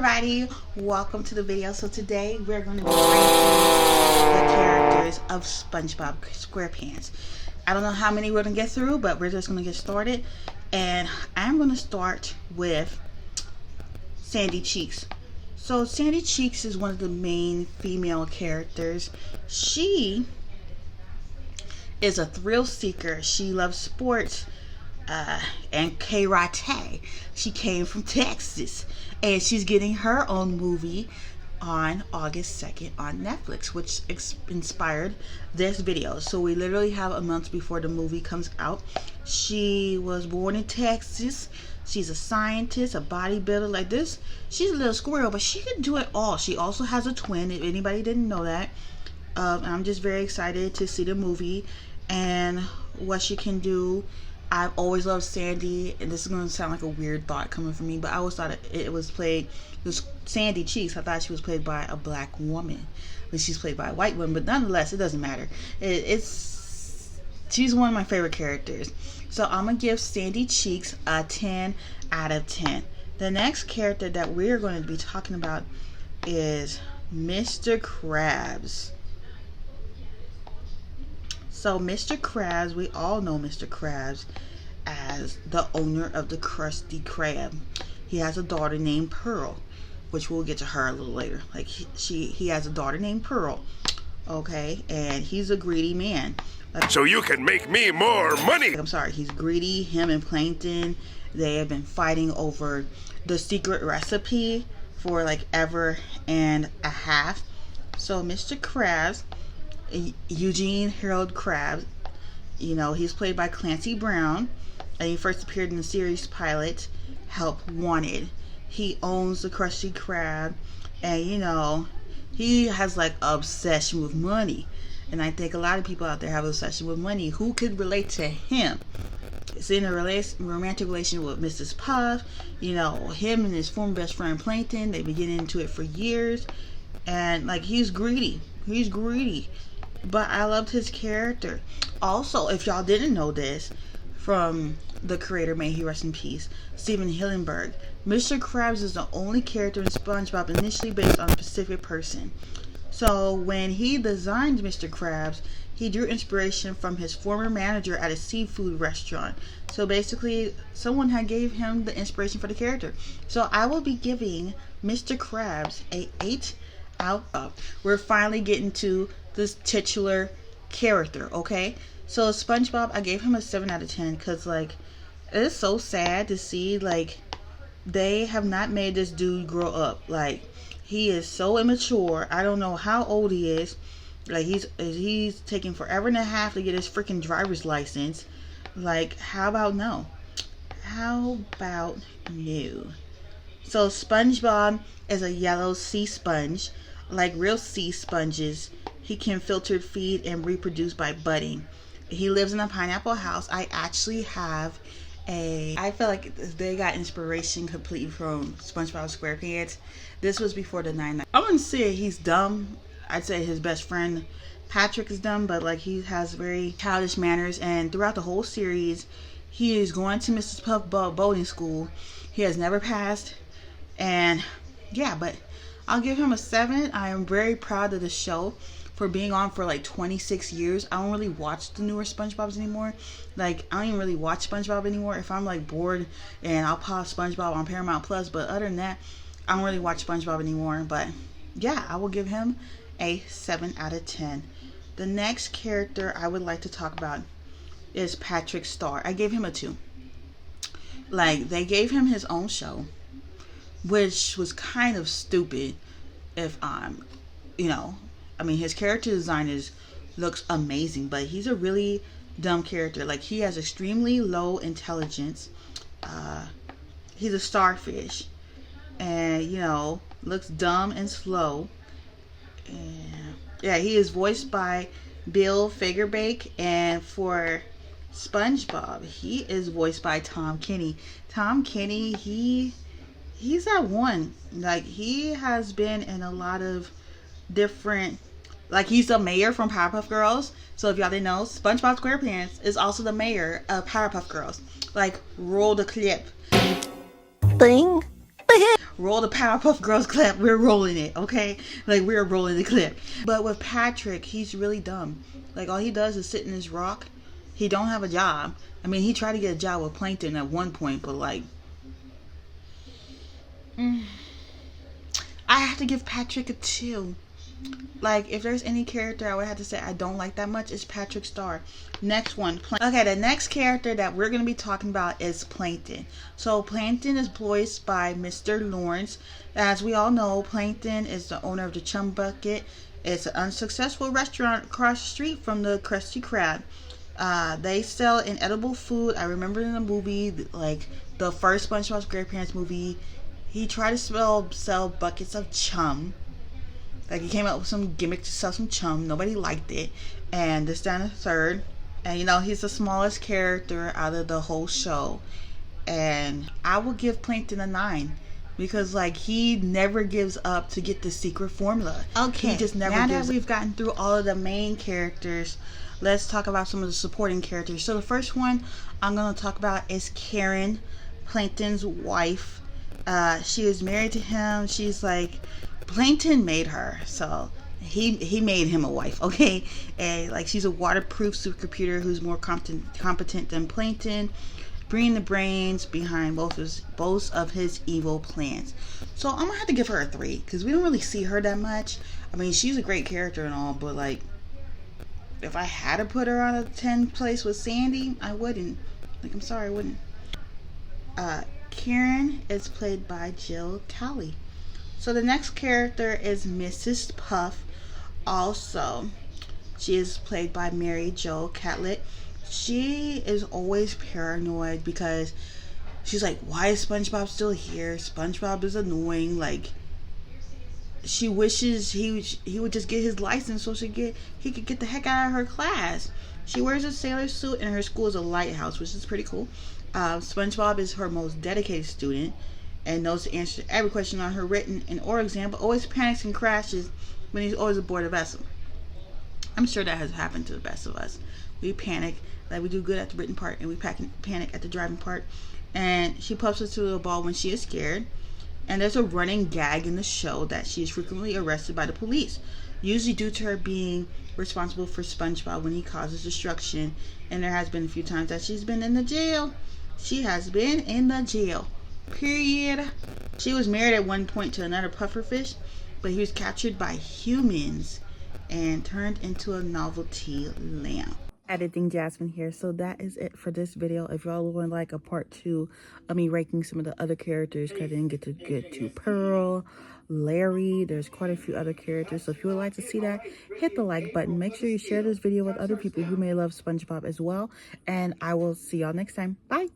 everybody, welcome to the video. So today we're going to be ranking the characters of SpongeBob SquarePants. I don't know how many we're going to get through, but we're just going to get started. And I'm going to start with Sandy Cheeks. So Sandy Cheeks is one of the main female characters. She is a thrill seeker. She loves sports and karate. She came from Texas, and she's getting her own movie on August 2nd on Netflix, which inspired this video. So we literally have a month before the movie comes out. She was born in Texas. She's a scientist, a bodybuilder like this. She's a little squirrel, but she can do it all. She also has a twin, if anybody didn't know that. I'm just very excited to see the movie and what she can do. I've always loved Sandy, and this is going to sound like a weird thought coming from me, but I always thought it was Sandy Cheeks. I thought she was played by a black woman, but she's played by a white woman. But nonetheless, it doesn't matter. She's one of my favorite characters. So I'm going to give Sandy Cheeks a 10 out of 10. The next character that we're going to be talking about is Mr. Krabs. So Mr. Krabs, we all know Mr. Krabs as the owner of the Krusty Krab. He has a daughter named Pearl, which we'll get to her a little later. Like he has a daughter named Pearl, okay, and he's a greedy man. So you can make me more money. I'm sorry, he's greedy. Him and Plankton, they have been fighting over the secret recipe for like ever and a half. So Mr. Krabs, Eugene Harold Krabs, you know, he's played by Clancy Brown, and he first appeared in the series pilot Help Wanted. He owns the Krusty Krab, and you know, he has like an obsession with money, and I think a lot of people out there have an obsession with money. Who could relate to him? It's in a romantic relation with Mrs. Puff. You know, him and his former best friend Plankton, they've been getting into it for years, and like he's greedy. But I loved his character. Also, if y'all didn't know this, from the creator, may he rest in peace, Steven Hillenburg, Mr. Krabs is the only character in SpongeBob initially based on a specific person. So when he designed Mr. Krabs, he drew inspiration from his former manager at a seafood restaurant. So basically, someone had gave him the inspiration for the character. So I will be giving Mr. Krabs a 8 out of. We're finally getting to this titular character, okay? So SpongeBob, I gave him a 7 out of 10 because like it's so sad to see like they have not made this dude grow up. Like he is so immature. I don't know how old he is. Like he's taking forever and a half to get his freaking driver's license. Like how about no? How about no? So SpongeBob is a yellow sea sponge. Like real sea sponges, he can filter feed and reproduce by budding. He lives in a pineapple house. I actually have I feel like they got inspiration completely from SpongeBob SquarePants. This was before the 99. I wouldn't say he's dumb. I'd say his best friend Patrick is dumb, but like he has very childish manners, and throughout the whole series he is going to Mrs. Puff boating school. He has never passed, and yeah, but I'll give him a 7. I am very proud of the show for being on for like 26 years. I don't really watch the newer SpongeBobs anymore. Like I don't even really watch SpongeBob anymore. If I'm like bored, and I'll pop SpongeBob on Paramount Plus, but other than that, I don't really watch SpongeBob anymore. But yeah, I will give him a 7 out of 10. The next character I would like to talk about is Patrick Star. I gave him a 2. Like they gave him his own show, which was kind of stupid. If you know, I mean, his character design looks amazing, but he's a really dumb character. Like he has extremely low intelligence. He's a starfish, and you know, looks dumb and slow. And yeah, he is voiced by Bill Fagerbakke, and for SpongeBob, he is voiced by Tom Kenny. Tom Kenny, he's that one. Like he has been in a lot of different, like he's the mayor from Powerpuff Girls. So if y'all didn't know, SpongeBob SquarePants is also the mayor of Powerpuff Girls. Like roll the clip. Bing. roll the Powerpuff Girls clip. We're rolling it, okay? Like, we're rolling the clip. But with Patrick, he's really dumb. Like, all he does is sit in his rock. He don't have a job. I mean, he tried to get a job with Plankton at one point, but like, I have to give Patrick a 2. Like, if there's any character I would have to say I don't like that much, it's Patrick Star. Next one. Okay, the next character that we're going to be talking about is Plankton. So Plankton is voiced by Mr. Lawrence. As we all know, Plankton is the owner of the Chum Bucket. It's an unsuccessful restaurant across the street from the Krusty Krab. They sell inedible food. I remember in the movie, like the first SpongeBob SquarePants movie, he tried to sell buckets of chum. Like, he came up with some gimmick to sell some chum. Nobody liked it. And this down the third. And, you know, he's the smallest character out of the whole show. And I will give Plankton a 9. Because, like, he never gives up to get the secret formula. Okay, he just never gives up. Now that we've gotten through all of the main characters, let's talk about some of the supporting characters. So the first one I'm going to talk about is Karen, Plankton's wife. She is married to him. She's like... Plankton made her, so he made him a wife, okay? And like, she's a waterproof supercomputer who's more competent than Plankton, bringing the brains behind both of his evil plans. So I'm gonna have to give her a 3 because we don't really see her that much. I mean, she's a great character and all, but like, if I had to put her on a 10 place with Sandy, I wouldn't. Like, I'm sorry, I wouldn't. Karen is played by Jill Talley. So the next character is Mrs. Puff. Also, she is played by Mary Jo Catlett. She is always paranoid because she's like, why is SpongeBob still here? SpongeBob is annoying. Like, she wishes he would just get his license so he could get the heck out of her class. She wears a sailor suit and her school is a lighthouse, which is pretty cool. SpongeBob is her most dedicated student and knows the answer to every question on her written and oral exam, but always panics and crashes when he's always aboard a vessel. I'm sure that has happened to the best of us. We panic, like we do good at the written part, and we panic at the driving part. And she puffs us to a ball when she is scared. And there's a running gag in the show that she is frequently arrested by the police, usually due to her being responsible for SpongeBob when he causes destruction. And there has been a few times that she's been in the jail. She has been in the jail. Period. She was married at one point to another pufferfish, but he was captured by humans and turned into a novelty lamp. Editing Jasmine here. So that is it for this video. If y'all would like a part 2 of me ranking some of the other characters, because I didn't get to Pearl, Larry, there's quite a few other characters. So if you would like to see that, hit the like button. Make sure you share this video with other people who may love SpongeBob as well. And I will see y'all next time. Bye.